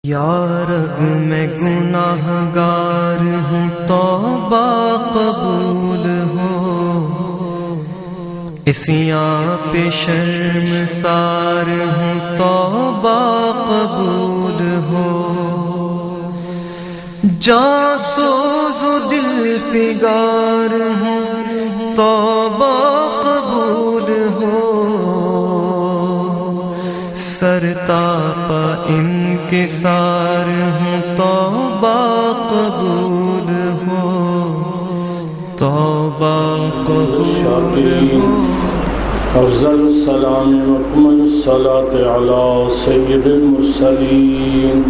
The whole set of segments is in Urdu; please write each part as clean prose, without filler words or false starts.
یا رب میں گناہ گار ہوں، توبہ قبول ہو، اسیاں پہ شرمسار ہوں، توبہ قبول ہو، جاسوس و دل فگار ہوں، توبہ قبول ہو، سرتاپا انکسار ہوں، توبہ قبول ہو، توبہ قبول ہو۔ افضل السلام واکمل الصلاة علی سید المرسلین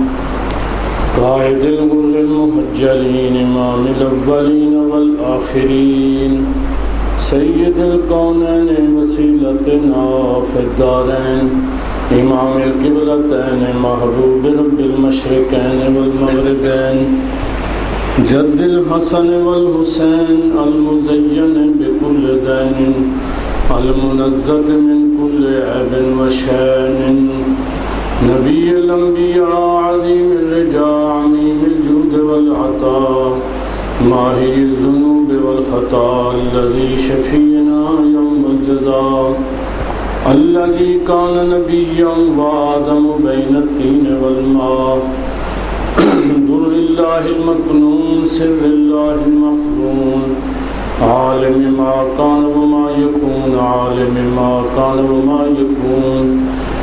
قائد الغر المحجلین امام الاولین والآخرین سید الکونین وسیلتنا فی الدارین امام القبلتین محبوب رب المشرقین والمغربین جد الحسن والحسین المزین بكل زین المنزت من كل عیب وشین نبی الانبیاء عظیم الرجاء عمیم الجود والعطاء ماہی الذنوب والخطا الذي شفینا یوم الجزاء الذي كان نبيا وآدم بين الطين والماء در الله المكنون سر الله المخزون عالم ما كان وما يكون عالم ما كان وما يكون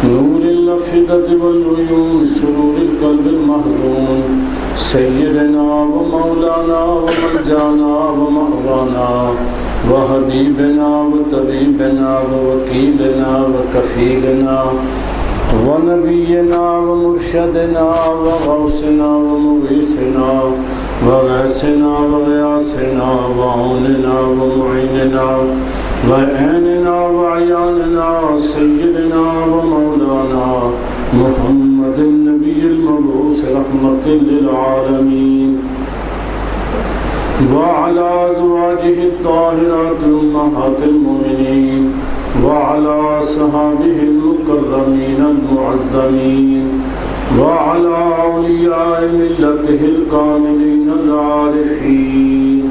نور الأفئدة والعيون سرور القلب المحزون سيدنا ومولانا وملجانا ومأوانا وحبیبنا وطبیبنا ووکیلنا وکفیلنا ونبینا ومرشدنا وغوثنا ومغیثنا وغیثنا وغیاثنا وعوننا ومعیننا وعیننا وعیاننا سیدنا ومولانا محمد النبی المبعوث رحمت للعالمین وعلى أزواجه الطاهرات أمهات المؤمنين وعلى أصحابه المكرمين المعظمين وعلى أولياء ملته الكاملين العارفين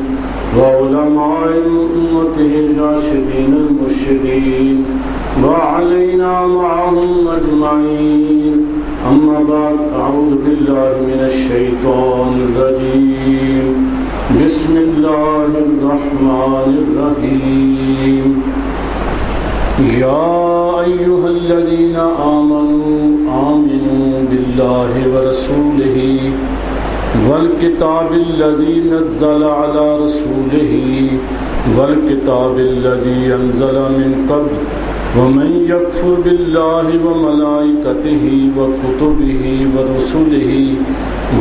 وعلماء أمته الراشدين المرشدين وعلينا معهم أجمعين أما بعد أعوذ بالله من الشيطان الرجيم بسم اللہ الرحمن الرحیم یا ایہا الذین آمنوا باللہ ورسولہ والکتاب الذی نزل علی رسولہ والکتاب الذی انزل من قبل ومن یکفر باللہ وملائکتہ وکتبہ ورسلہ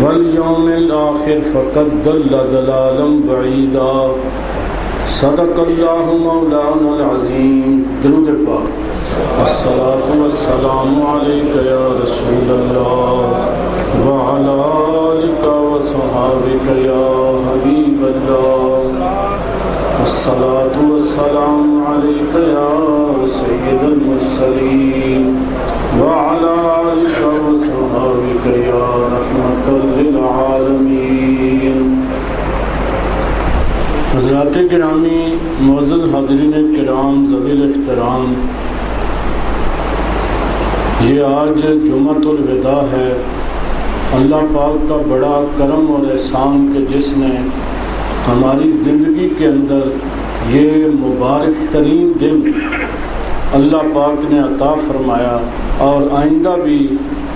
والیوم الآخر فقد ضل ضلالا بعیدا صدق اللہ مولانا العظیم۔ درود پاک۔ الصلاة والسلام علیک یا رسول اللہ وعلی آلک وصحابک یا حبیب اللہ۔ الصلاة والسلام علیک یا سید المرسلین وعلى آلك وصحابك يا رحمة للعالمين۔ حضرات گرامی، معزز حاضرین کرام، ذوی الاحترام، یہ آج جمعۃ الوداع ہے۔ اللہ پاک کا بڑا کرم اور احسان کہ جس نے ہماری زندگی کے اندر یہ مبارک ترین دن اللہ پاک نے عطا فرمایا اور آئندہ بھی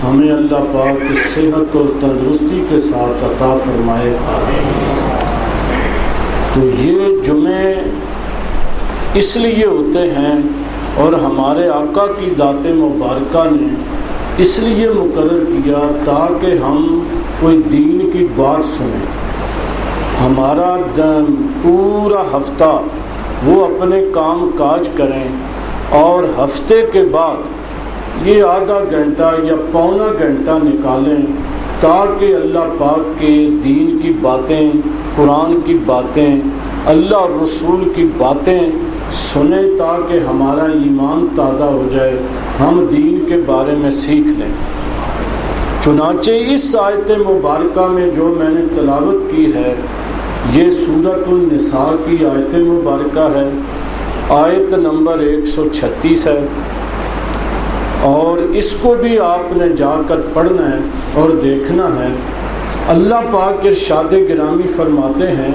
ہمیں اللہ پاک کی صحت اور تندرستی کے ساتھ عطا فرمائے۔ تو یہ جمعے اس لیے ہوتے ہیں اور ہمارے آقا کی ذات مبارکہ نے اس لیے مقرر کیا تاکہ ہم کوئی دین کی بات سنیں۔ ہمارا پورا ہفتہ وہ اپنے کام کاج کریں اور ہفتے کے بعد یہ آدھا گھنٹہ یا پونا گھنٹہ نکالیں تاکہ اللہ پاک کے دین کی باتیں، قرآن کی باتیں، اللہ اور رسول کی باتیں سنیں تاکہ ہمارا ایمان تازہ ہو جائے، ہم دین کے بارے میں سیکھ لیں۔ چنانچہ اس آیت مبارکہ میں جو میں نے تلاوت کی ہے یہ سورۃ النساء کی آیت مبارکہ ہے، آیت نمبر 136 ہے، اور اس کو بھی آپ نے جا کر پڑھنا ہے اور دیکھنا ہے۔ اللہ پاک ارشاد گرامی فرماتے ہیں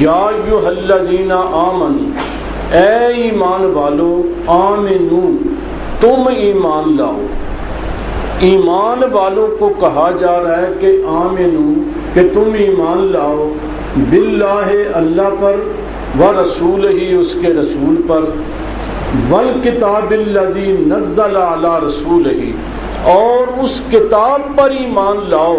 یا ایھا الذین آمنوا، اے ایمان والو، آمنو، تم ایمان لاؤ۔ ایمان والوں کو کہا جا رہا ہے کہ آمنو، کہ تم ایمان لاؤ، باللہ، اللہ پر، ورسولہ، اس کے رسول پر، والکتاب الذی نزل علی رسولہ، اور اس کتاب پر ایمان لاؤ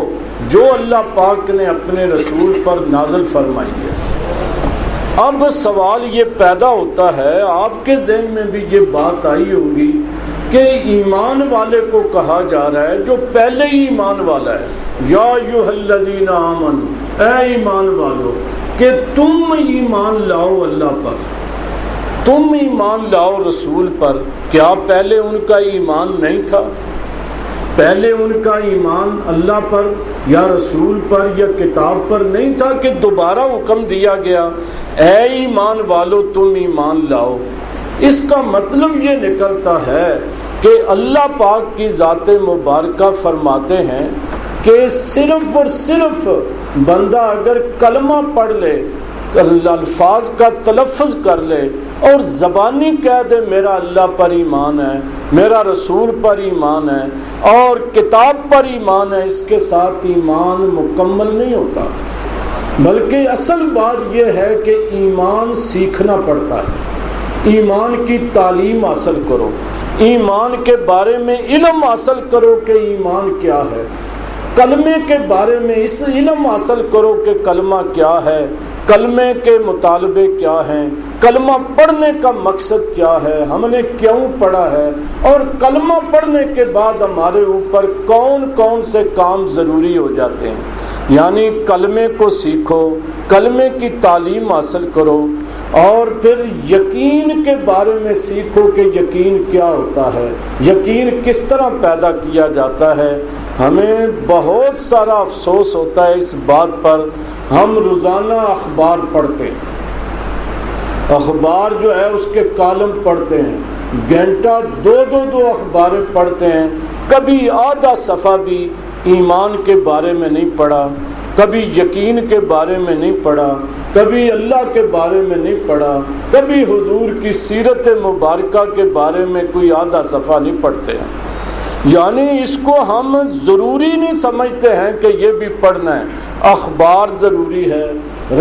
جو اللہ پاک نے اپنے رسول پر نازل فرمائی ہے۔ اب سوال یہ پیدا ہوتا ہے، آپ کے ذہن میں بھی یہ بات آئی ہوگی کہ ایمان والے کو کہا جا رہا ہے جو پہلے ہی ایمان والا ہے، یا ایھا الذین آمنوا، اے ایمان والو، کہ تم ایمان لاؤ اللہ پر، تم ایمان لاؤ رسول پر۔ کیا پہلے ان کا ایمان نہیں تھا؟ پہلے ان کا ایمان اللہ پر یا رسول پر یا کتاب پر نہیں تھا کہ دوبارہ حکم دیا گیا اے ایمان والو تم ایمان لاؤ؟ اس کا مطلب یہ نکلتا ہے کہ اللہ پاک کی ذات مبارکہ فرماتے ہیں کہ صرف اور صرف بندہ اگر کلمہ پڑھ لے، الفاظ کا تلفظ کر لے اور زبانی کہہ دے میرا اللہ پر ایمان ہے، میرا رسول پر ایمان ہے اور کتاب پر ایمان ہے، اس کے ساتھ ایمان مکمل نہیں ہوتا، بلکہ اصل بات یہ ہے کہ ایمان سیکھنا پڑتا ہے۔ ایمان کی تعلیم حاصل کرو، ایمان کے بارے میں علم حاصل کرو کہ ایمان کیا ہے، کلمے کے بارے میں اس علم حاصل کرو کہ کلمہ کیا ہے، کلمے کے مطالبے کیا ہیں، کلمہ پڑھنے کا مقصد کیا ہے، ہم نے کیوں پڑھا ہے، اور کلمہ پڑھنے کے بعد ہمارے اوپر کون کون سے کام ضروری ہو جاتے ہیں۔ یعنی کلمے کو سیکھو، کلمے کی تعلیم حاصل کرو، اور پھر یقین کے بارے میں سیکھو کہ یقین کیا ہوتا ہے، یقین کس طرح پیدا کیا جاتا ہے۔ ہمیں بہت سارا افسوس ہوتا ہے اس بات پر، ہم روزانہ اخبار پڑھتے ہیں، اخبار جو ہے اس کے کالم پڑھتے ہیں، گھنٹہ دو اخباریں پڑھتے ہیں، کبھی آدھا صفحہ بھی ایمان کے بارے میں نہیں پڑھا، کبھی یقین کے بارے میں نہیں پڑھا، کبھی اللہ کے بارے میں نہیں پڑھا، کبھی حضور کی سیرت مبارکہ کے بارے میں کوئی آدھا صفحہ نہیں پڑھتے ہیں۔ یعنی اس کو ہم ضروری نہیں سمجھتے ہیں کہ یہ بھی پڑھنا ہے۔ اخبار ضروری ہے،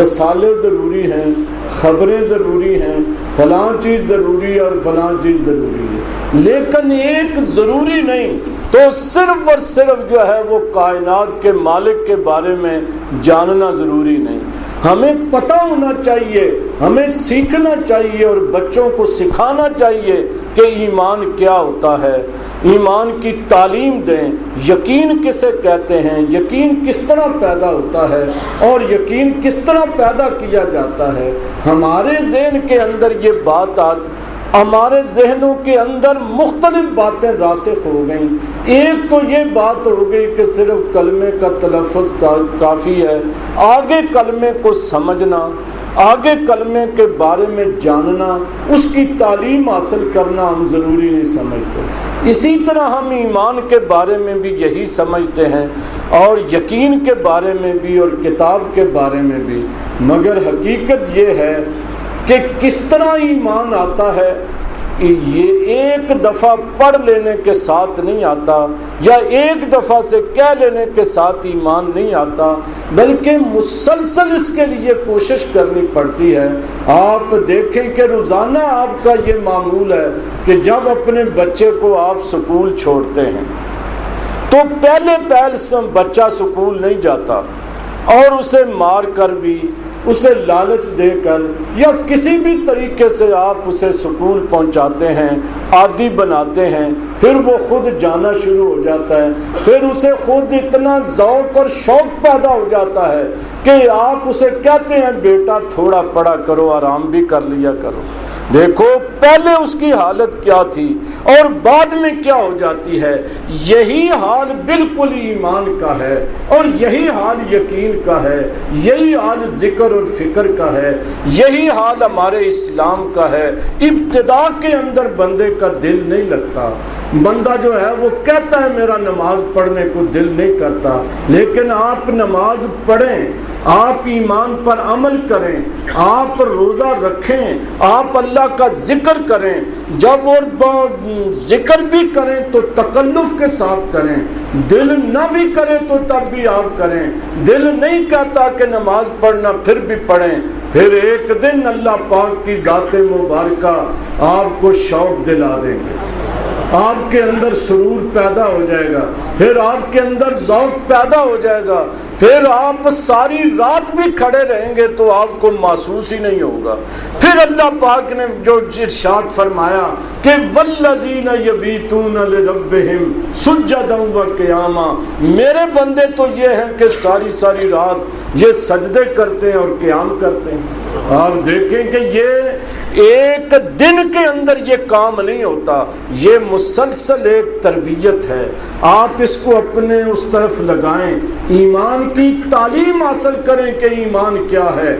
رسالے ضروری ہیں، خبریں ضروری ہیں، فلاں چیز ضروری ہے اور فلاں چیز ضروری ہے، لیکن ایک ضروری نہیں تو صرف اور صرف جو ہے وہ کائنات کے مالک کے بارے میں جاننا ضروری نہیں۔ ہمیں پتہ ہونا چاہیے، ہمیں سیکھنا چاہیے اور بچوں کو سکھانا چاہیے کہ ایمان کیا ہوتا ہے، ایمان کی تعلیم دیں، یقین کسے کہتے ہیں، یقین کس طرح پیدا ہوتا ہے اور یقین کس طرح پیدا کیا جاتا ہے۔ ہمارے ذہن کے اندر یہ بات ہمارے ذہنوں کے اندر مختلف باتیں راسخ ہو گئیں۔ ایک تو یہ بات ہو گئی کہ صرف کلمے کا تلفظ کافی ہے، آگے کلمے کو سمجھنا، آگے کلمے کے بارے میں جاننا، اس کی تعلیم حاصل کرنا ہم ضروری نہیں سمجھتے۔ اسی طرح ہم ایمان کے بارے میں بھی یہی سمجھتے ہیں اور یقین کے بارے میں بھی اور کتاب کے بارے میں بھی، مگر حقیقت یہ ہے کہ کس طرح ایمان آتا ہے یہ ایک دفعہ پڑھ لینے کے ساتھ نہیں آتا، یا ایک دفعہ سے کہہ لینے کے ساتھ ایمان نہیں آتا، بلکہ مسلسل اس کے لیے کوشش کرنی پڑتی ہے۔ آپ دیکھیں کہ روزانہ آپ کا یہ معمول ہے کہ جب اپنے بچے کو آپ سکول چھوڑتے ہیں تو پہلے بچہ سکول نہیں جاتا، اور اسے مار کر بھی، اسے لالچ دے کر یا کسی بھی طریقے سے آپ اسے سکول پہنچاتے ہیں، عادی بناتے ہیں، پھر وہ خود جانا شروع ہو جاتا ہے، پھر اسے خود اتنا ذوق اور شوق پیدا ہو جاتا ہے کہ آپ اسے کہتے ہیں بیٹا تھوڑا پڑھا کرو، آرام بھی کر لیا کرو، دیکھو پہلے اس کی حالت کیا تھی اور بعد میں کیا ہو جاتی ہے. یہی حال بالکل ایمان کا ہے اور یہی حال یقین کا ہے, یہی حال ذکر اور فکر کا ہے, یہی حال ہمارے اسلام کا ہے. ابتدا کے اندر بندے کا دل نہیں لگتا, بندہ جو ہے وہ کہتا ہے میرا نماز پڑھنے کو دل نہیں کرتا, لیکن آپ نماز پڑھیں, آپ ایمان پر عمل کریں, آپ روزہ رکھیں, آپ اللہ کا ذکر کریں, جب اور ذکر بھی کریں تو تکلف کے ساتھ کریں, دل نہ بھی کرے تو تب بھی آپ کریں. دل نہیں کہتا کہ نماز پڑھنا پھر بھی پڑھیں, پھر ایک دن اللہ پاک کی ذات مبارکہ آپ کو شوق دلا دیں گے, آپ کے اندر سرور پیدا ہو جائے گا, پھر آپ کے اندر ذوق پیدا ہو جائے گا, پھر آپ ساری رات بھی کھڑے رہیں گے تو آپ کو محسوس ہی نہیں ہوگا. پھر اللہ پاک نے جو ارشاد فرمایا کہ والذین یبیتون لربہم سجدا وقیاما, میرے بندے تو یہ ہیں کہ ساری ساری رات یہ سجدے کرتے ہیں اور قیام کرتے ہیں. آپ دیکھیں کہ یہ ایک دن کے اندر یہ کام نہیں ہوتا, یہ مسلسل ایک تربیت ہے. آپ اس کو اپنے اس طرف لگائیں, ایمان کی تعلیم حاصل کریں کہ ایمان کیا ہے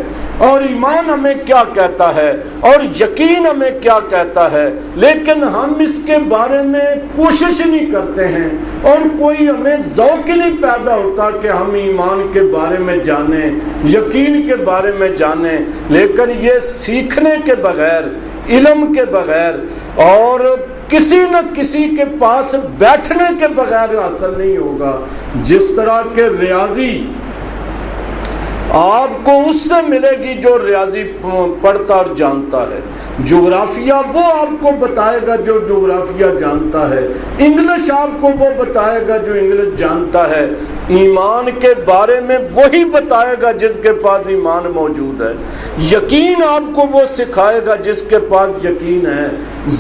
اور ایمان ہمیں کیا کہتا ہے اور یقین ہمیں کیا کہتا ہے, لیکن ہم اس کے بارے میں کوشش نہیں کرتے ہیں اور کوئی ہمیں ذوق ہی نہیں پیدا ہوتا کہ ہم ایمان کے بارے میں جانیں, یقین کے بارے میں جانیں. لیکن یہ سیکھنے کے بغیر, علم کے بغیر اور کسی نہ کسی کے پاس بیٹھنے کے بغیر حاصل نہیں ہوگا. جس طرح کے ریاضی آپ کو اس سے ملے گی جو ریاضی پڑھتا اور جانتا ہے, جغرافیہ وہ آپ کو بتائے گا جو جغرافیہ جانتا ہے, انگلش آپ کو وہ بتائے گا جو انگلش جانتا ہے, ایمان کے بارے میں وہی بتائے گا جس کے پاس ایمان موجود ہے, یقین آپ کو وہ سکھائے گا جس کے پاس یقین ہے,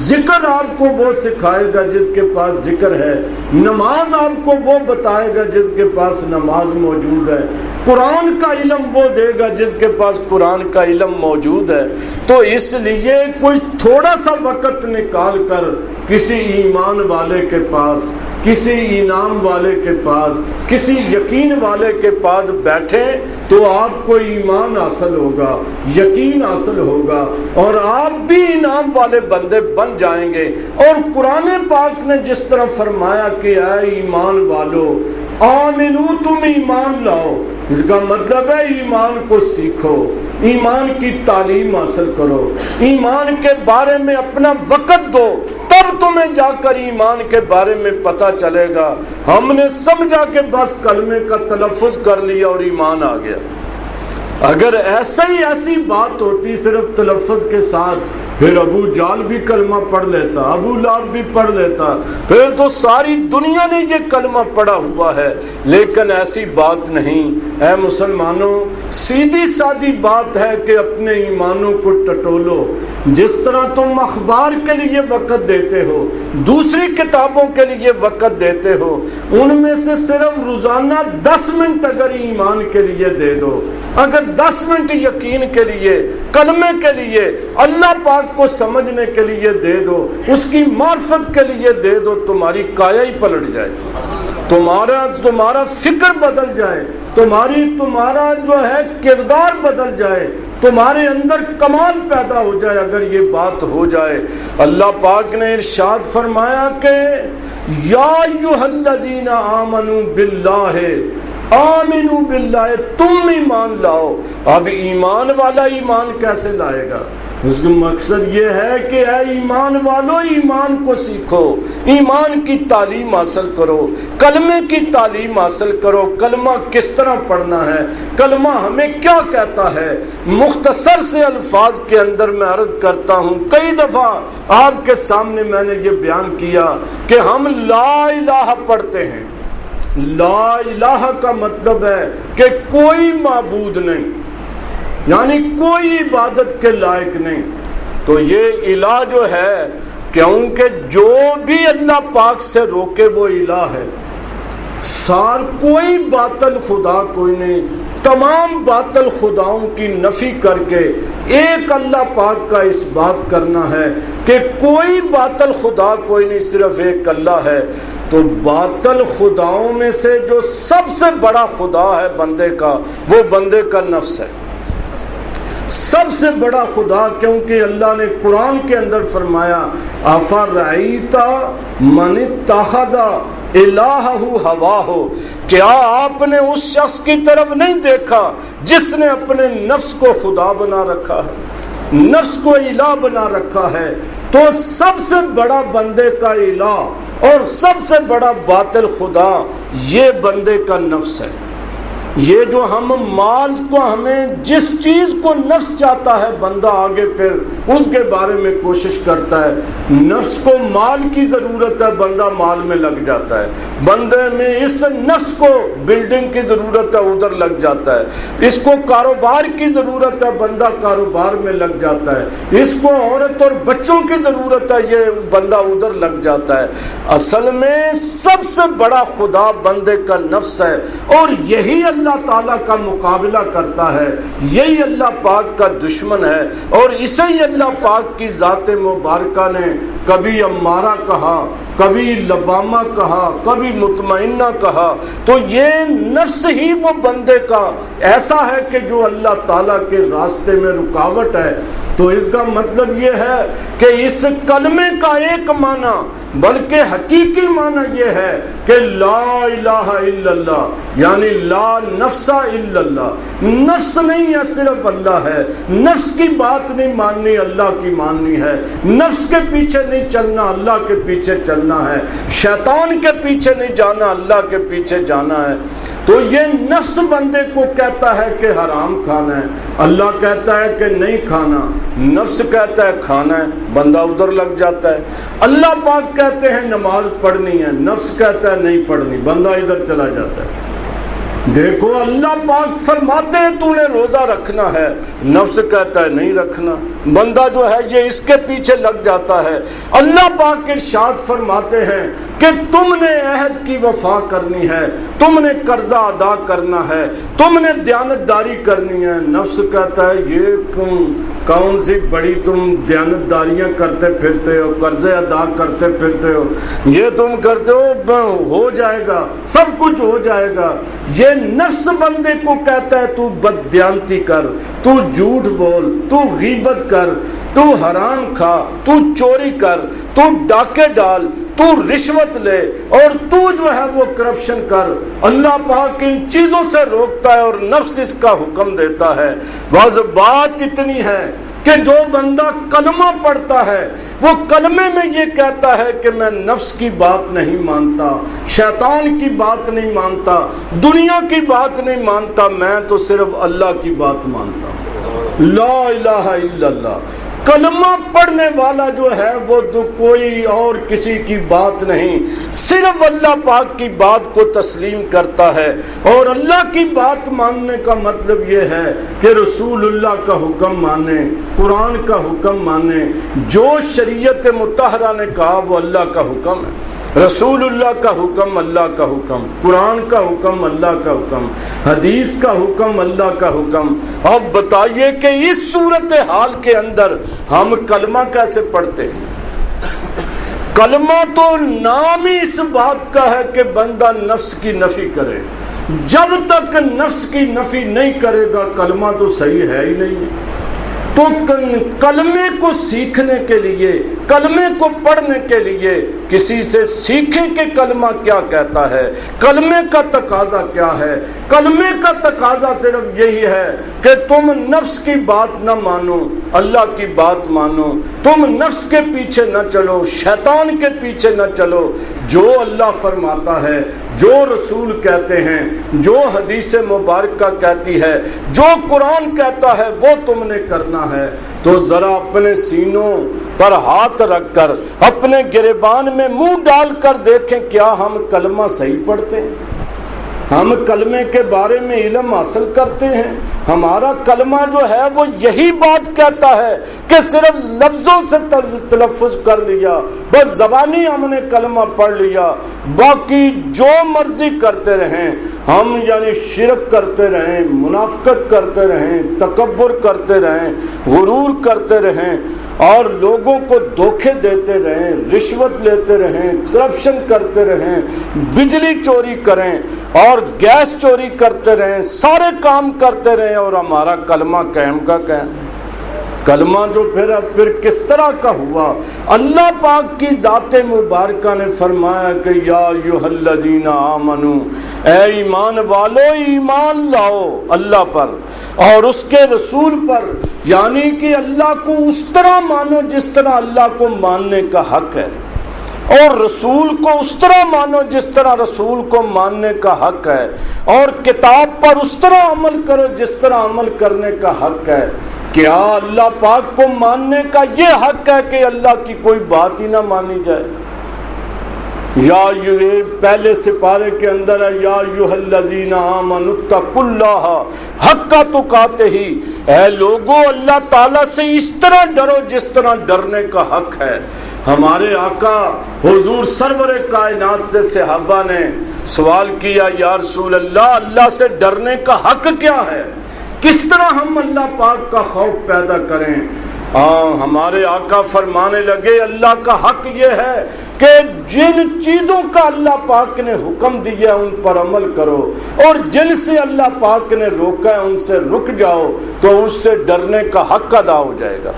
ذکر آپ کو وہ سکھائے گا جس کے پاس ذکر ہے, نماز آپ کو وہ بتائے گا جس کے پاس نماز موجود ہے, قرآن کا علم وہ دے گا جس کے پاس قرآن کا علم موجود ہے. تو اس لیے کوئی تھوڑا سا وقت نکال کر کسی ایمان والے کے پاس, کسی انعام والے کے پاس, کسی یقین والے کے پاس بیٹھیں تو آپ کو ایمان حاصل ہوگا, یقین حاصل ہوگا اور آپ بھی انعام والے بندے بن جائیں گے. اور قرآن پاک نے جس طرح فرمایا کہ اے ایمان والو آمنو, تم ایمان لاؤ, اس کا مطلب ہے ایمان کو سیکھو, ایمان کی تعلیم حاصل کرو, ایمان کے بارے میں اپنا وقت دو, تب تمہیں جا کر ایمان کے بارے میں پتہ چلے گا. ہم نے سمجھا کہ بس کلمے کا تلفظ کر لیا اور ایمان آ گیا. اگر ایسی بات ہوتی صرف تلفظ کے ساتھ, پھر ابو جال بھی کلمہ پڑھ لیتا, ابو لہب بھی پڑھ لیتا, پھر تو ساری دنیا نے یہ کلمہ پڑھا ہوا ہے. لیکن ایسی بات نہیں. اے مسلمانوں, سیدھی سادی بات ہے کہ اپنے ایمانوں کو ٹٹولو. جس طرح تم اخبار کے لیے وقت دیتے ہو, دوسری کتابوں کے لیے وقت دیتے ہو, ان میں سے صرف روزانہ 10 منٹ اگر ایمان کے لیے دے دو, اگر 10 منٹ یقین کے لیے, کلمے کے لیے, اللہ پاک کو سمجھنے کے لیے دے دو, اس کی معرفت کے لیے دے دو, تمہاری کایا ہی پلٹ جائے, تمہارا فکر بدل جائے, تمہارا جو ہے کردار بدل جائے, تمہارے اندر کمال پیدا ہو جائے اگر یہ بات ہو جائے. اللہ پاک نے ارشاد فرمایا کہ یا ایھا الذین آمنوا باللہ, آمنو باللہ, تم ایمان لاؤ. اب ایمان والا ایمان کیسے لائے گا؟ اس کا مقصد یہ ہے کہ اے ایمان والو ایمان کو سیکھو, ایمان کی تعلیم حاصل کرو, کلمے کی تعلیم حاصل کرو. کلمہ کس طرح پڑھنا ہے, کلمہ ہمیں کیا کہتا ہے. مختصر سے الفاظ کے اندر میں عرض کرتا ہوں, کئی دفعہ آپ کے سامنے میں نے یہ بیان کیا کہ ہم لا الہ پڑھتے ہیں. لا الہ کا مطلب ہے کہ کوئی معبود نہیں, یعنی کوئی عبادت کے لائق نہیں. تو یہ الہ جو ہے, کیونکہ جو بھی اللہ پاک سے روکے وہ الہ ہے. کوئی باطل خدا کوئی نہیں, تمام باطل خداؤں کی نفی کر کے ایک اللہ پاک کا اس بات کرنا ہے کہ کوئی باطل خدا کوئی نہیں، صرف ایک اللہ ہے. تو باطل خداؤں میں سے جو سب سے بڑا خدا ہے بندے کا، وہ بندے کا نفس ہے. سب سے بڑا خدا، کیونکہ اللہ نے قرآن کے اندر فرمایا افرأیت من اتخذ الہہ ہواہ، کیا آپ نے اس شخص کی طرف نہیں دیکھا جس نے اپنے نفس کو خدا بنا رکھا ہے، نفس کو الہ بنا رکھا ہے. تو سب سے بڑا بندے کا الہ اور سب سے بڑا باطل خدا یہ بندے کا نفس ہے. یہ جو ہم مال کو، ہمیں جس چیز کو نفس چاہتا ہے بندہ آگے پھر اس کے بارے میں کوشش کرتا ہے. نفس کو مال کی ضرورت ہے، بندہ مال میں لگ جاتا ہے. بندے میں اس نفس کو بلڈنگ کی ضرورت ہے، ادھر لگ جاتا ہے. اس کو کاروبار کی ضرورت ہے، بندہ کاروبار میں لگ جاتا ہے. اس کو عورت اور بچوں کی ضرورت ہے، یہ بندہ ادھر لگ جاتا ہے. اصل میں سب سے بڑا خدا بندے کا نفس ہے، اور یہی اللہ تعالیٰ کا مقابلہ کرتا ہے. یہی اللہ پاک کا دشمن ہے، اور اسے ہی اللہ پاک کی ذات مبارکہ نے کبھی امارہ کہا، کبھی لوامہ کہا، کبھی مطمئنہ کہا. تو یہ نفس ہی وہ بندے کا ایسا ہے کہ جو اللہ تعالیٰ کے راستے میں رکاوٹ ہے. تو اس کا مطلب یہ ہے کہ اس کلمے کا ایک معنی بلکہ حقیقی معنی یہ ہے کہ لا الہ الا اللہ، یعنی لا نفس الا اللہ. نفس نہیں ہے، صرف اللہ ہے. نفس کی بات نہیں ماننی، اللہ کی ماننی ہے. نفس کے پیچھے نہیں چلنا، اللہ کے پیچھے چلنا ہے. شیطان کے پیچھے نہیں جانا، اللہ کے پیچھے جانا ہے. تو یہ نفس بندے کو کہتا ہے کہ حرام کھانا ہے، اللہ کہتا ہے کہ نہیں کھانا. نفس کہتا ہے کھانا ہے، بندہ ادھر لگ جاتا ہے. اللہ پاک کہتے ہیں نماز پڑھنی ہے، نفس کہتا ہے نہیں پڑھنی، بندہ ادھر چلا جاتا ہے. دیکھو اللہ پاک فرماتے ہیں تو نے روزہ رکھنا ہے، نفس کہتا ہے نہیں رکھنا، بندہ جو ہے یہ اس کے پیچھے لگ جاتا ہے. اللہ پاک ارشاد فرماتے ہیں کہ تم نے عہد کی وفا کرنی ہے، تم نے قرضہ ادا کرنا ہے، تم نے دیانتداری کرنی ہے. نفس کہتا ہے یہ کون سی بڑی تم دیانتداریاں کرتے پھرتے ہو، قرضے ادا کرتے پھرتے ہو، یہ تم کرتے ہو جائے گا، سب کچھ ہو جائے گا. یہ نفس بندے کو کہتا ہے تو بددیانتی کر، تو جھوٹ بول، تو غیبت کر، تو حرام کھا، تو چوری کر، تو ڈاکے ڈال، تو رشوت لے، اور تو جو ہے وہ کرپشن کر. اللہ پاک ان چیزوں سے روکتا ہے اور نفس اس کا حکم دیتا ہے. بعض بات اتنی ہے کہ جو بندہ کلمہ پڑھتا ہے وہ کلمے میں یہ کہتا ہے کہ میں نفس کی بات نہیں مانتا، شیطان کی بات نہیں مانتا، دنیا کی بات نہیں مانتا، میں تو صرف اللہ کی بات مانتا ہوں. لا الہ الا اللہ. کلمہ پڑھنے والا جو ہے وہ تو کوئی اور کسی کی بات نہیں، صرف اللہ پاک کی بات کو تسلیم کرتا ہے. اور اللہ کی بات ماننے کا مطلب یہ ہے کہ رسول اللہ کا حکم مانے، قرآن کا حکم مانے. جو شریعت مطہرہ نے کہا وہ اللہ کا حکم ہے، رسول اللہ کا حکم اللہ کا حکم، قرآن کا حکم اللہ کا حکم، حدیث کا حکم اللہ کا حکم. اب بتائیے کہ اس صورتحال کے اندر ہم کلمہ کیسے پڑھتے ہیں؟ کلمہ تو نام ہی اس بات کا ہے کہ بندہ نفس کی نفی کرے. جب تک نفس کی نفی نہیں کرے گا کلمہ تو صحیح ہے ہی نہیں. تو کلمے کو سیکھنے کے لیے، کلمے کو پڑھنے کے لیے کسی سے سیکھیں کہ کلمہ کیا کہتا ہے، کلمے کا تقاضا کیا ہے. کلمے کا تقاضا صرف یہی ہے کہ تم نفس کی بات نہ مانو، اللہ کی بات مانو. تم نفس کے پیچھے نہ چلو، شیطان کے پیچھے نہ چلو. جو اللہ فرماتا ہے، جو رسول کہتے ہیں، جو حدیث مبارکہ کہتی ہے، جو قرآن کہتا ہے وہ تم نے کرنا ہے. تو ذرا اپنے سینوں پر ہاتھ رکھ کر، اپنے گریبان میں منہ ڈال کر دیکھیں کیا ہم کلمہ صحیح پڑھتے ہیں؟ ہم کلمے کے بارے میں علم حاصل کرتے ہیں، ہمارا کلمہ جو ہے وہ یہی بات کہتا ہے کہ صرف لفظوں سے تلفظ کر لیا، بس زبانی ہم نے کلمہ پڑھ لیا، باقی جو مرضی کرتے رہیں ہم، یعنی شرک کرتے رہیں، منافقت کرتے رہیں، تکبر کرتے رہیں، غرور کرتے رہیں اور لوگوں کو دھوکے دیتے رہیں، رشوت لیتے رہیں، کرپشن کرتے رہیں، بجلی چوری کریں اور گیس چوری کرتے رہیں، سارے کام کرتے رہیں اور ہمارا کلمہ قائم کا قائم۔ کلمہ جو پھر کس طرح کا ہوا؟ اللہ پاک کی ذات مبارکہ نے فرمایا کہ یا ایھا الذین آمنوا، اے ایمان والو ایمان لاؤ اللہ پر اور اس کے رسول پر، یعنی کہ اللہ کو اس طرح مانو جس طرح اللہ کو ماننے کا حق ہے، اور رسول کو اس طرح مانو جس طرح رسول کو ماننے کا حق ہے، اور کتاب پر اس طرح عمل کرو جس طرح عمل کرنے کا حق ہے۔ کیا اللہ پاک کو ماننے کا یہ حق ہے کہ اللہ کی کوئی بات ہی نہ مانی جائے؟ یا یہ پہلے سپارے کے اندر ہے یا ایھا الذین آمنوا اتقوا اللہ حق تقاتہ، اے لوگو اللہ تعالیٰ سے اس طرح ڈرو جس طرح ڈرنے کا حق ہے۔ ہمارے آقا حضور سرور کائنات سے صحابہ نے سوال کیا یا رسول اللہ، اللہ سے ڈرنے کا حق کیا ہے؟ کس طرح ہم اللہ پاک کا خوف پیدا کریں؟ ہمارے آقا فرمانے لگے اللہ کا حق یہ ہے کہ جن چیزوں کا اللہ پاک نے حکم دیا ان پر عمل کرو، اور جن سے اللہ پاک نے روکا ہے ان سے رک جاؤ، تو اس سے ڈرنے کا حق ادا ہو جائے گا۔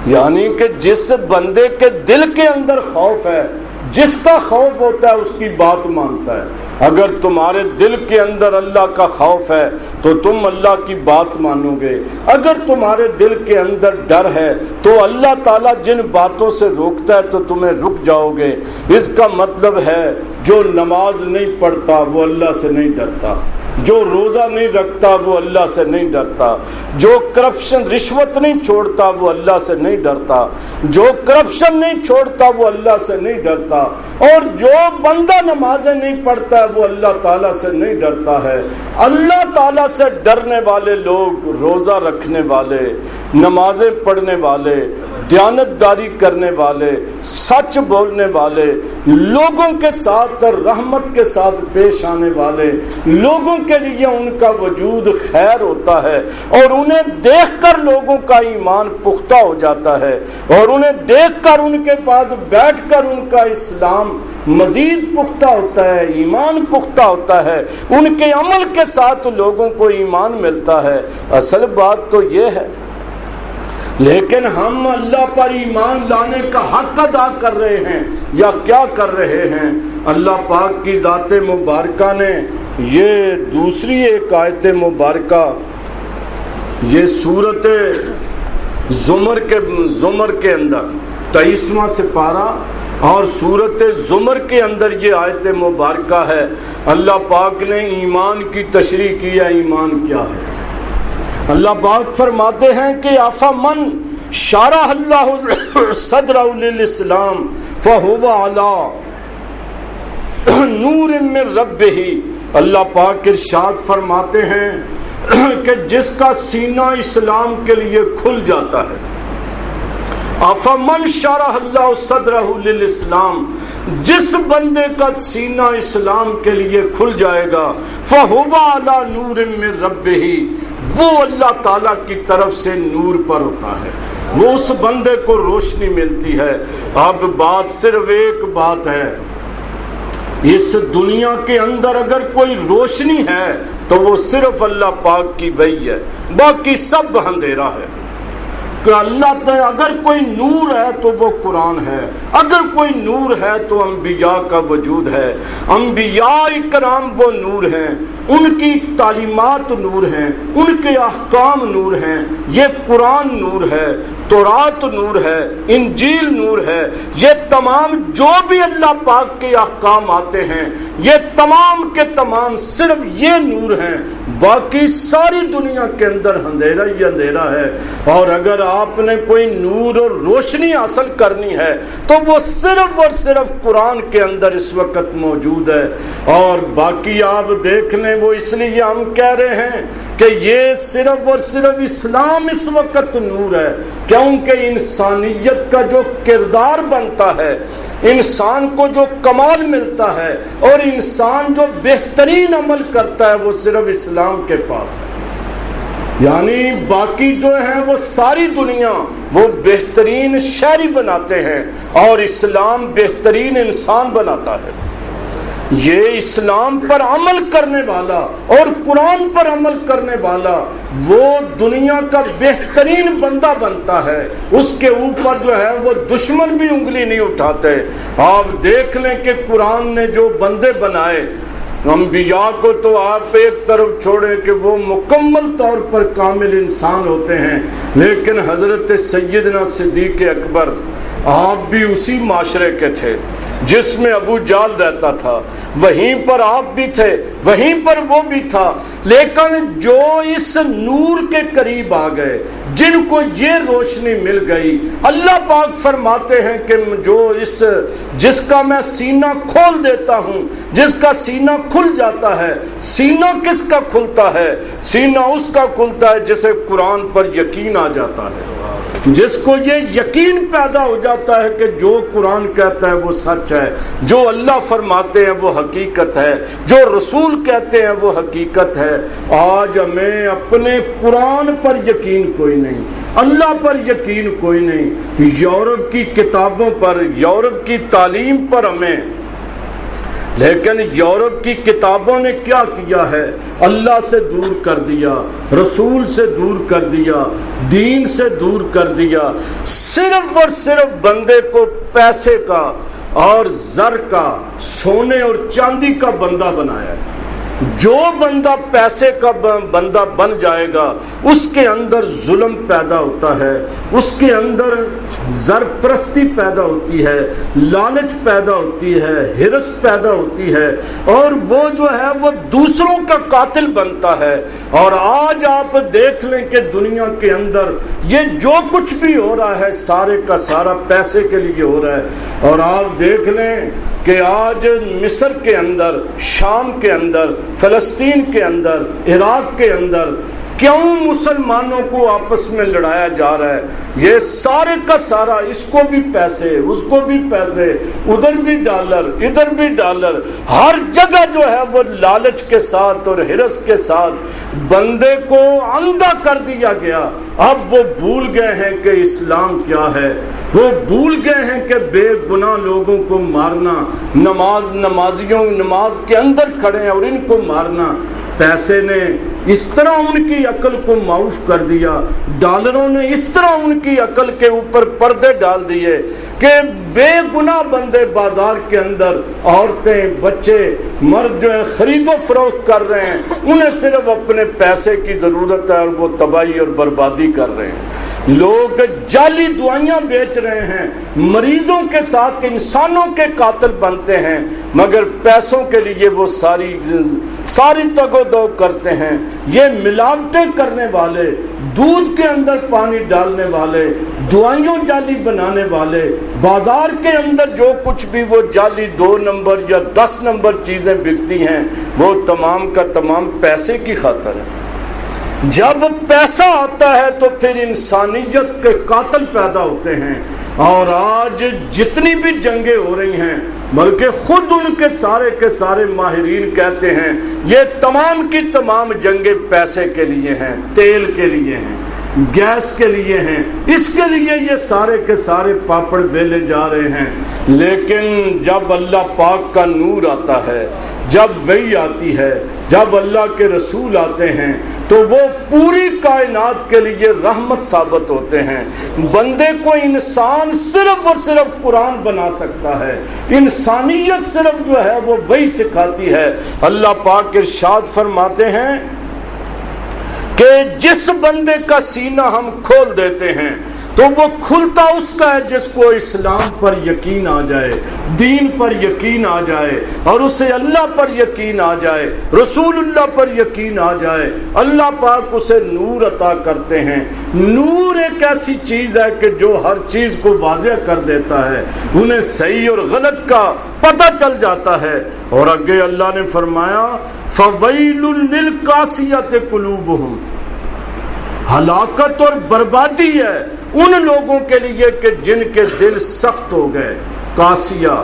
یعنی کہ جس بندے کے دل کے اندر خوف ہے، جس کا خوف ہوتا ہے اس کی بات مانتا ہے۔ اگر تمہارے دل کے اندر اللہ کا خوف ہے تو تم اللہ کی بات مانو گے، اگر تمہارے دل کے اندر ڈر ہے تو اللہ تعالیٰ جن باتوں سے روکتا ہے تو تمہیں رک جاؤ گے۔ اس کا مطلب ہے جو نماز نہیں پڑھتا وہ اللہ سے نہیں ڈرتا، جو روزہ نہیں رکھتا وہ اللہ سے نہیں ڈرتا، جو کرپشن رشوت نہیں چھوڑتا وہ اللہ سے نہیں ڈرتا، جو کرپشن نہیں چھوڑتا وہ اللہ سے نہیں ڈرتا، اور جو بندہ نمازیں نہیں پڑھتا ہے وہ اللہ تعالیٰ سے نہیں ڈرتا ہے۔ اللہ تعالیٰ سے ڈرنے والے لوگ، روزہ رکھنے والے، نمازیں پڑھنے والے، دیانتداری کرنے والے، سچ بولنے والے، لوگوں کے ساتھ رحمت کے ساتھ پیش آنے والے لوگوں کے لیے ان کا وجود خیر ہوتا ہے، اور انہیں دیکھ کر لوگوں کا ایمان پختہ ہو جاتا ہے، اور انہیں دیکھ کر ان کے پاس بیٹھ کر ان کا اسلام مزید پختہ ہوتا ہے، ایمان پختہ ہوتا ہے، ان کے عمل کے ساتھ لوگوں کو ایمان ملتا ہے۔ اصل بات تو یہ ہے، لیکن ہم اللہ پر ایمان لانے کا حق ادا کر رہے ہیں یا کیا کر رہے ہیں؟ اللہ پاک کی ذات مبارکہ نے یہ دوسری ایک آیت مبارکہ، یہ سورت زمر کے اندر 23واں سپارہ اور سورت زمر کے اندر یہ آیت مبارکہ ہے۔ اللہ پاک نے ایمان کی تشریح کی ہے۔ ایمان کیا ہے؟ اللہ پاک فرماتے ہیں کہ افمن شرح اللہ صدرہ للاسلام فہو علی نور من ربہ، اللہ پاک ارشاد فرماتے ہیں کہ جس کا سینہ اسلام کے لیے کھل جاتا ہے، افمن شرح اللہ صدرہ للاسلام، جس بندے کا سینہ اسلام کے لیے کھل جائے گا، فہو علی نور من ربہ، وہ اللہ تعالیٰ کی طرف سے نور پر ہوتا ہے، وہ اس بندے کو روشنی ملتی ہے۔ اب بات صرف ایک بات ہے، اس دنیا کے اندر اگر کوئی روشنی ہے تو وہ صرف اللہ پاک کی وحی ہے، باقی سب اندھیرا ہے۔ کہ اللہ تعالیٰ اگر کوئی نور ہے تو وہ قرآن ہے، اگر کوئی نور ہے تو انبیاء کا وجود ہے، انبیاء کرام وہ نور ہیں، ان کی تعلیمات نور ہیں، ان کے احکام نور ہیں، یہ قرآن نور ہے۔ تورات نور ہے، انجیل نور ہے، یہ تمام جو بھی اللہ پاک کے احکام آتے ہیں یہ تمام کے تمام صرف یہ نور ہیں، باقی ساری دنیا کے اندر اندھیرا ہی اندھیرا ہے۔ اور اگر آپ نے کوئی نور اور روشنی حاصل کرنی ہے تو وہ صرف اور صرف قرآن کے اندر اس وقت موجود ہے۔ اور باقی آپ دیکھ لیں، وہ اس لیے ہم کہہ رہے ہیں کہ یہ صرف اور صرف اسلام اس وقت نور ہے، کیونکہ انسانیت کا جو کردار بنتا ہے، انسان کو جو کمال ملتا ہے اور انسان جو بہترین عمل کرتا ہے وہ صرف اسلام کے پاس ہے۔ یعنی باقی جو ہیں وہ ساری دنیا وہ بہترین شہری بناتے ہیں اور اسلام بہترین انسان بناتا ہے۔ یہ اسلام پر عمل کرنے والا اور قرآن پر عمل کرنے والا وہ دنیا کا بہترین بندہ بنتا ہے، اس کے اوپر جو ہے وہ دشمن بھی انگلی نہیں اٹھاتے۔ آپ دیکھ لیں کہ قرآن نے جو بندے بنائے، انبیاء کو تو آپ ایک طرف چھوڑیں کہ وہ مکمل طور پر کامل انسان ہوتے ہیں، لیکن حضرت سیدنا صدیق اکبر آپ بھی اسی معاشرے کے تھے جس میں ابو جہل رہتا تھا، وہیں پر آپ بھی تھے، وہیں پر وہ بھی تھا، لیکن جو اس نور کے قریب آ گئے، جن کو یہ روشنی مل گئی، اللہ پاک فرماتے ہیں کہ جس کا میں سینہ کھول دیتا ہوں، جس کا سینہ کھل جاتا ہے۔ سینہ کس کا کھلتا ہے؟ سینہ اس کا کھلتا ہے جسے قرآن پر یقین آ جاتا ہے، جس کو یہ یقین پیدا ہو جاتا ہے کہ جو قرآن کہتا ہے وہ سچ ہے، جو اللہ فرماتے ہیں وہ حقیقت ہے، جو رسول کہتے ہیں وہ حقیقت ہے۔ آج ہمیں اپنے قرآن پر یقین کوئی نہیں، اللہ پر یقین کوئی نہیں، یورپ کی کتابوں پر، یورپ کی تعلیم پر ہمیں، لیکن یورپ کی کتابوں نے کیا کیا ہے؟ اللہ سے دور کر دیا، رسول سے دور کر دیا، دین سے دور کر دیا، صرف اور صرف بندے کو پیسے کا اور زر کا، سونے اور چاندی کا بندہ بنایا ہے۔ جو بندہ پیسے کا بندہ بن جائے گا اس کے اندر ظلم پیدا ہوتا ہے، اس کے اندر زر پرستی پیدا ہوتی ہے، لالچ پیدا ہوتی ہے، ہرس پیدا ہوتی ہے، اور وہ جو ہے وہ دوسروں کا قاتل بنتا ہے۔ اور آج آپ دیکھ لیں کہ دنیا کے اندر یہ جو کچھ بھی ہو رہا ہے سارے کا سارا پیسے کے لیے ہو رہا ہے۔ اور آپ دیکھ لیں کہ آج مصر کے اندر، شام کے اندر، فلسطین کے اندر، عراق کے اندر کیوں مسلمانوں کو آپس میں لڑایا جا رہا ہے؟ یہ سارے کا سارا، اس کو بھی پیسے، اس کو بھی پیسے، ادھر بھی ڈالر، ادھر بھی ڈالر، ہر جگہ جو ہے وہ لالچ کے ساتھ اور ہرس کے ساتھ بندے کو اندھا کر دیا گیا۔ اب وہ بھول گئے ہیں کہ اسلام کیا ہے، وہ بھول گئے ہیں کہ بے گناہ لوگوں کو مارنا، نمازیوں نماز کے اندر کھڑے ہیں اور ان کو مارنا۔ پیسے نے اس طرح ان کی عقل کو معاف کر دیا، ڈالروں نے اس طرح ان کی عقل کے اوپر پردے ڈال دیے کہ بے گناہ بندے بازار کے اندر، عورتیں، بچے، مرد جو ہیں خرید و فروخت کر رہے ہیں، انہیں صرف اپنے پیسے کی ضرورت ہے اور وہ تباہی اور بربادی کر رہے ہیں۔ لوگ جعلی دعائیاں بیچ رہے ہیں، مریضوں کے ساتھ انسانوں کے قاتل بنتے ہیں، مگر پیسوں کے لیے وہ ساری تگ و دو کرتے ہیں۔ یہ ملاوٹیں کرنے والے، دودھ کے اندر پانی ڈالنے والے، دعائیوں جعلی بنانے والے، بازار کے اندر جو کچھ بھی وہ جعلی 2 نمبر یا 10 نمبر چیزیں بکتی ہیں وہ تمام کا تمام پیسے کی خاطر ہے۔ جب پیسہ آتا ہے تو پھر انسانیت کے قاتل پیدا ہوتے ہیں۔ اور آج جتنی بھی جنگیں ہو رہی ہیں، بلکہ خود ان کے سارے ماہرین کہتے ہیں یہ تمام کی تمام جنگیں پیسے کے لیے ہیں، تیل کے لیے ہیں، گیس کے لیے ہیں، اس کے لیے یہ سارے کے سارے پاپڑ بیلے جا رہے ہیں۔ لیکن جب اللہ پاک کا نور آتا ہے، جب وحی آتی ہے، جب اللہ کے رسول آتے ہیں تو وہ پوری کائنات کے لیے رحمت ثابت ہوتے ہیں۔ بندے کو انسان صرف اور صرف قرآن بنا سکتا ہے، انسانیت صرف جو ہے وہ وہی سکھاتی ہے۔ اللہ پاک ارشاد فرماتے ہیں کہ جس بندے کا سینہ ہم کھول دیتے ہیں تو وہ کھلتا اس کا ہے جس کو اسلام پر یقین آ جائے، دین پر یقین آ جائے، اور اسے اللہ پر یقین آ جائے، رسول اللہ پر یقین آ جائے۔ اللہ پاک اسے نور عطا کرتے ہیں۔ نور ایک ایسی چیز ہے کہ جو ہر چیز کو واضح کر دیتا ہے، انہیں صحیح اور غلط کا پتہ چل جاتا ہے۔ اور آگے اللہ نے فرمایا فَوَيْلٌ لِلْقَاسِيَةِ قُلُوبُهُمْ، ہلاکت اور بربادی ہے ان لوگوں کے لیے کہ جن کے دل سخت ہو گئے، قاسیہ،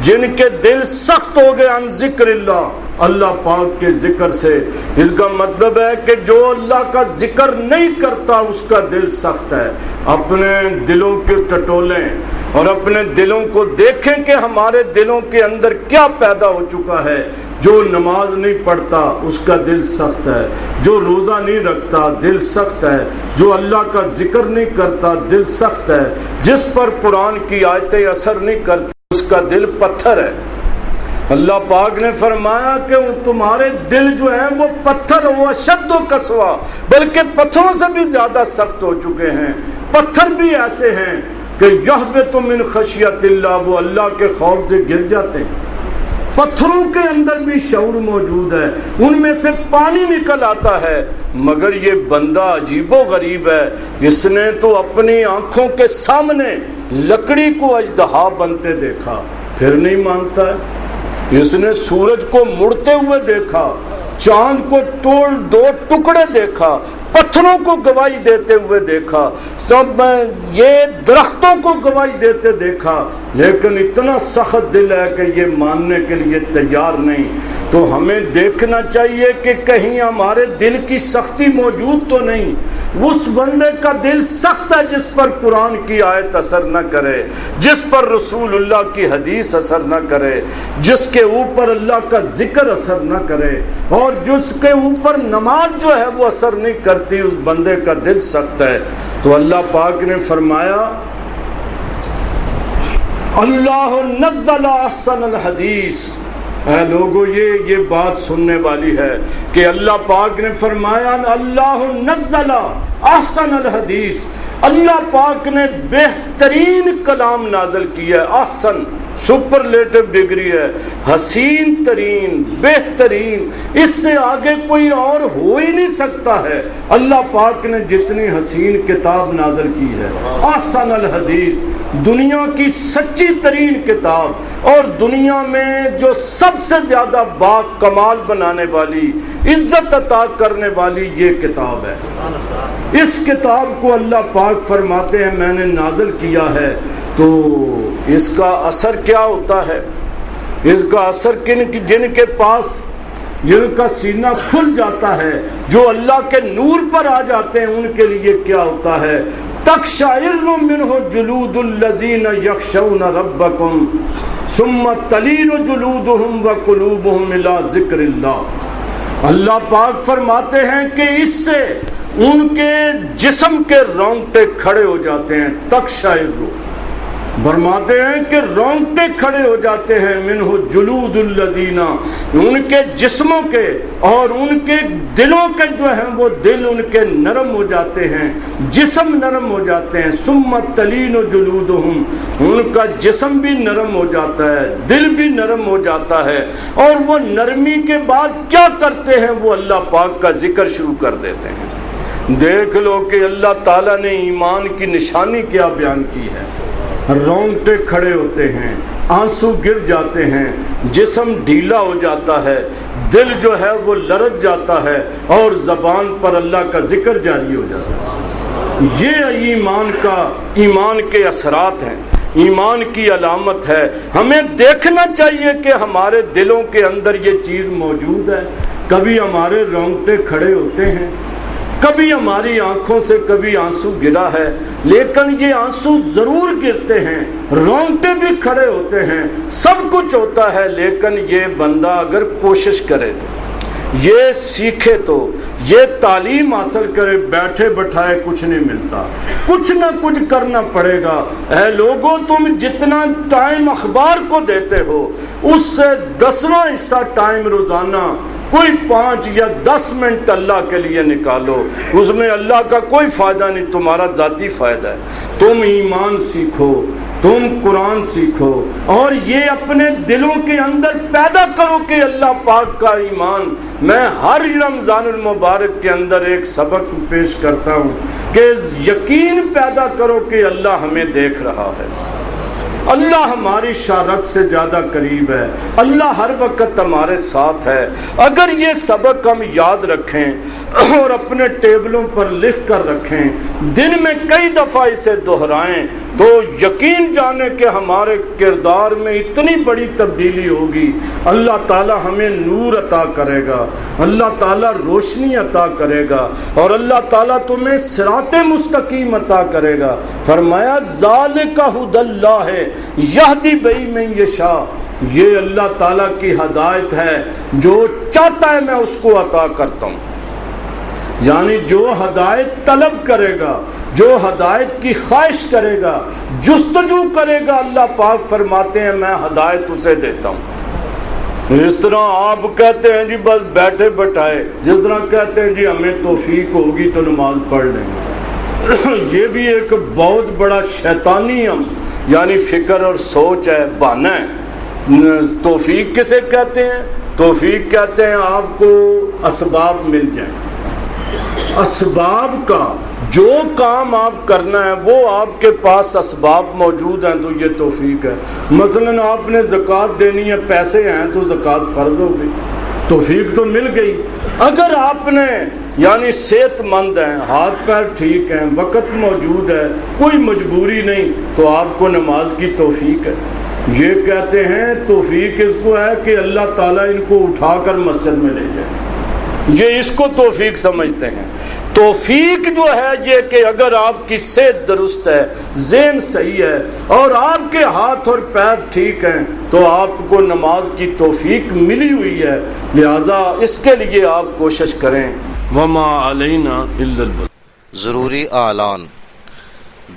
جن کے دل سخت ہو گئے عن ذکر اللہ، اللہ پاک کے ذکر سے۔ اس کا مطلب ہے کہ جو اللہ کا ذکر نہیں کرتا اس کا دل سخت ہے۔ اپنے دلوں کے ٹٹولیں اور اپنے دلوں کو دیکھیں کہ ہمارے دلوں کے اندر کیا پیدا ہو چکا ہے۔ جو نماز نہیں پڑھتا اس کا دل سخت ہے، جو روزہ نہیں رکھتا دل سخت ہے، جو اللہ کا ذکر نہیں کرتا دل سخت ہے، جس پر قرآن کی آیتیں اثر نہیں کرتی اس کا دل پتھر ہے۔ اللہ پاک نے فرمایا کہ تمہارے دل جو ہیں وہ پتھر ہو، اشد و قسوہ، بلکہ پتھروں سے بھی زیادہ سخت ہو چکے ہیں۔ پتھر بھی ایسے ہیں کہ یحبط من خشیت اللہ، وہ اللہ کے خوف سے گر جاتے ہیں۔ پتھروں کے اندر بھی شعور موجود ہے، ان میں سے پانی نکل آتا ہے، مگر یہ بندہ عجیب و غریب ہے، اس نے تو اپنی آنکھوں کے سامنے لکڑی کو اژدہا بنتے دیکھا پھر نہیں مانتا ہے، اس نے سورج کو مڑتے ہوئے دیکھا، چاند کو توڑ دو ٹکڑے دیکھا، پتھروں کو گواہی دیتے ہوئے دیکھا، سب یہ درختوں کو گواہی دیتے دیکھا، لیکن اتنا سخت دل ہے کہ یہ ماننے کے لیے تیار نہیں۔ تو ہمیں دیکھنا چاہیے کہ کہیں ہمارے دل کی سختی موجود تو نہیں۔ اس بندے کا دل سخت ہے جس پر قرآن کی آیت اثر نہ کرے، جس پر رسول اللہ کی حدیث اثر نہ کرے، جس کے اوپر اللہ کا ذکر اثر نہ کرے، اور جس کے اوپر نماز جو ہے وہ اثر نہیں کرتی، اس بندے کا دل سخت ہے۔ تو اللہ پاک نے فرمایا اللہ نزل احسن الحدیث، اے لوگو یہ بات سننے والی ہے کہ اللہ پاک نے فرمایا اللہ نزل احسن الحدیث، اللہ پاک نے بہترین کلام نازل کیا ہے۔ احسن سپرلیٹو ڈگری ہے، حسین ترین، بہترین، اس سے آگے کوئی اور ہو ہی نہیں سکتا ہے۔ اللہ پاک نے جتنی حسین کتاب نازل کی ہے، احسن الحدیث، دنیا کی سچی ترین کتاب، اور دنیا میں جو سب سے زیادہ با کمال بنانے والی، عزت عطا کرنے والی یہ کتاب ہے۔ اس کتاب کو اللہ پاک فرماتے ہیں میں نے نازل کیا ہے، تو اس کا اثر کیا ہوتا ہے؟ اس کا اثر جن کے پاس جن کا سینہ کھل جاتا ہے، جو اللہ کے نور پر آ جاتے ہیں، ان کے لیے کیا ہوتا ہے؟ تقشعر منہ جلود الذین یخشون ربکم ثم تلین جلودہم وقلوبہم الی ذکر اللہ۔ اللہ پاک فرماتے ہیں کہ اس سے ان کے جسم کے رونگٹے کھڑے ہو جاتے ہیں۔ تقشعر فرماتے ہیں کہ رونگٹے کھڑے ہو جاتے ہیں، منہ جلود الذین، ان کے جسموں کے اور ان کے دلوں کے جو ہیں وہ دل ان کے نرم ہو جاتے ہیں، جسم نرم ہو جاتے ہیں۔ ثم تلین جلودہم، ان کا جسم بھی نرم ہو جاتا ہے، دل بھی نرم ہو جاتا ہے، اور وہ نرمی کے بعد کیا کرتے ہیں؟ وہ اللہ پاک کا ذکر شروع کر دیتے ہیں۔ دیکھ لو کہ اللہ تعالیٰ نے ایمان کی نشانی کیا بیان کی ہے۔ رونگٹے کھڑے ہوتے ہیں، آنسو گر جاتے ہیں، جسم ڈھیلا ہو جاتا ہے، دل جو ہے وہ لرز جاتا ہے، اور زبان پر اللہ کا ذکر جاری ہو جاتا ہے۔ یہ ایمان کے اثرات ہیں، ایمان کی علامت ہے۔ ہمیں دیکھنا چاہیے کہ ہمارے دلوں کے اندر یہ چیز موجود ہے۔ کبھی ہمارے رونگٹے کھڑے ہوتے ہیں، کبھی ہماری آنکھوں سے کبھی آنسو گرا ہے، لیکن یہ آنسو ضرور گرتے ہیں، رونگٹے بھی کھڑے ہوتے ہیں، سب کچھ ہوتا ہے، لیکن یہ بندہ اگر کوشش کرے تو، یہ سیکھے تو، یہ تعلیم حاصل کرے، بیٹھے بٹھائے کچھ نہیں ملتا، کچھ نہ کچھ کرنا پڑے گا۔ اے لوگوں، تم جتنا ٹائم اخبار کو دیتے ہو، اس سے 10واں حصہ ٹائم روزانہ کوئی 5 یا 10 منٹ اللہ کے لیے نکالو، اس میں اللہ کا کوئی فائدہ نہیں، تمہارا ذاتی فائدہ ہے۔ تم ایمان سیکھو، تم قرآن سیکھو، اور یہ اپنے دلوں کے اندر پیدا کرو کہ اللہ پاک کا ایمان۔ میں ہر رمضان المبارک کے اندر ایک سبق پیش کرتا ہوں کہ یقین پیدا کرو کہ اللہ ہمیں دیکھ رہا ہے، اللہ ہماری شارک سے زیادہ قریب ہے، اللہ ہر وقت ہمارے ساتھ ہے۔ اگر یہ سبق ہم یاد رکھیں اور اپنے ٹیبلوں پر لکھ کر رکھیں، دن میں کئی دفعہ اسے دہرائیں، تو یقین جانے کہ ہمارے کردار میں اتنی بڑی تبدیلی ہوگی۔ اللہ تعالی ہمیں نور عطا کرے گا، اللہ تعالی روشنی عطا کرے گا، اور اللہ تعالی تمہیں صراط مستقیم عطا کرے گا۔ فرمایا ذالک ھدی اللہ یہدی بہ من یشاء، یہ اللہ تعالیٰ کی ہدایت ہے، جو چاہتا ہے میں اس کو عطا کرتا ہوں۔ یعنی جو ہدایت طلب کرے گا، جو ہدایت کی خواہش کرے گا، جستجو کرے گا، اللہ پاک فرماتے ہیں میں ہدایت اسے دیتا ہوں۔ اس طرح آپ کہتے ہیں جی بس بیٹھے بٹھائے، جس طرح کہتے ہیں جی ہمیں توفیق ہوگی تو نماز پڑھ لیں گے، یہ بھی ایک بہت بڑا شیطانی یعنی فکر اور سوچ ہے، بہانہ ہے۔ توفیق کسے کہتے ہیں؟ توفیق کہتے ہیں آپ کو اسباب مل جائیں، اسباب کا جو کام آپ کرنا ہے وہ آپ کے پاس اسباب موجود ہیں تو یہ توفیق ہے۔ مثلاً آپ نے زکوٰۃ دینی ہے، پیسے ہیں تو زکوٰۃ فرض ہو گئی، توفیق تو مل گئی۔ اگر آپ نے یعنی صحت مند ہیں، ہاتھ پیر ٹھیک ہیں، وقت موجود ہے، کوئی مجبوری نہیں، تو آپ کو نماز کی توفیق ہے۔ یہ کہتے ہیں توفیق اس کو ہے کہ اللہ تعالیٰ ان کو اٹھا کر مسجد میں لے جائے، یہ اس کو توفیق سمجھتے ہیں۔ توفیق جو ہے یہ کہ اگر آپ کی صحت درست ہے، ذہن صحیح ہے، اور آپ کے ہاتھ اور پیر ٹھیک ہیں، تو آپ کو نماز کی توفیق ملی ہوئی ہے، لہذا اس کے لیے آپ کوشش کریں۔ وما علینا الا البلاغ۔ ضروری اعلان: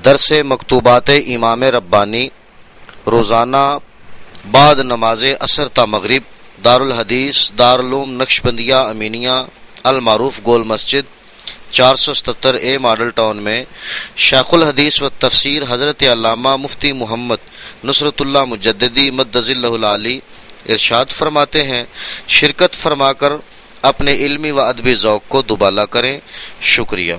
درس مکتوبات امام ربانی روزانہ بعد نماز عصر تا مغرب، دارالحدیث دارالعلوم نقشبندیہ امینیہ المعروف گول مسجد 477A ماڈل ٹاؤن میں شیخ الحدیث و تفسیر حضرت علامہ مفتی محمد نصرت اللہ مجددی مدظ اللہ العالی ارشاد فرماتے ہیں، شرکت فرما کر اپنے علمی و ادبی ذوق کو دوبالا کریں۔ شکریہ۔